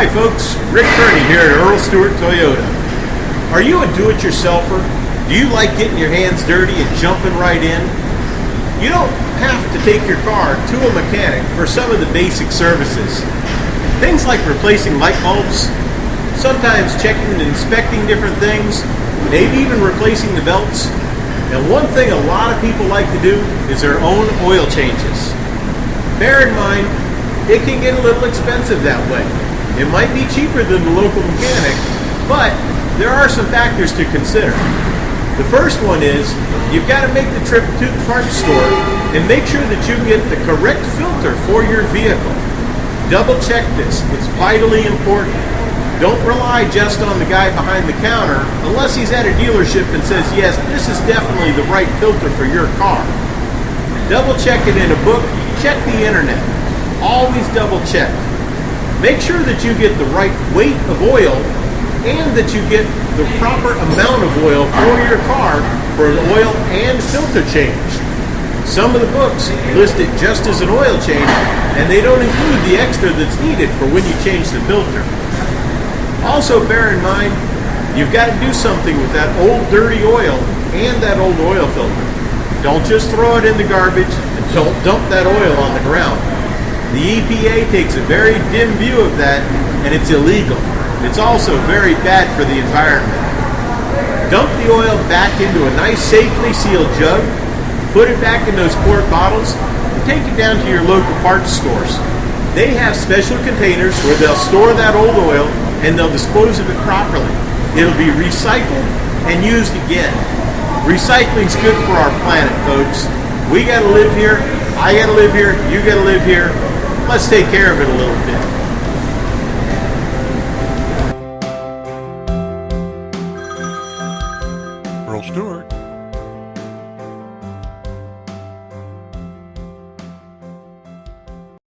Hi folks, Rick Kearney here at Earl Stewart Toyota. Are you a do-it-yourselfer? Do you like getting your hands dirty and jumping right in? You don't have to take your car to a mechanic for some of the basic services. Things like replacing light bulbs, sometimes checking and inspecting different things, maybe even replacing the belts. And one thing a lot of people like to do is their own oil changes. Bear in mind, it can get a little expensive that way. It might be cheaper than the local mechanic, but there are some factors to consider. The first one is you've got to make the trip to the parts store and make sure that you get the correct filter for your vehicle. Double check this, it's vitally important. Don't rely just on the guy behind the counter unless he's at a dealership and says, yes, this is definitely the right filter for your car. Double check it in a book, check the internet. Always double check. Make sure that you get the right weight of oil and that you get the proper amount of oil for your car for an oil and filter change. Some of the books list it just as an oil change and they don't include the extra that's needed for when you change the filter. Also bear in mind, you've got to do something with that old dirty oil and that old oil filter. Don't just throw it in the garbage and don't dump that oil on the ground. The EPA takes a very dim view of that, and it's illegal. It's also very bad for the environment. Dump the oil back into a nice, safely sealed jug, put it back in those quart bottles, and take it down to your local parts stores. They have special containers where they'll store that old oil, and they'll dispose of it properly. It'll be recycled and used again. Recycling's good for our planet, folks. We gotta live here, I gotta live here, you gotta live here. Let's take care of it a little bit.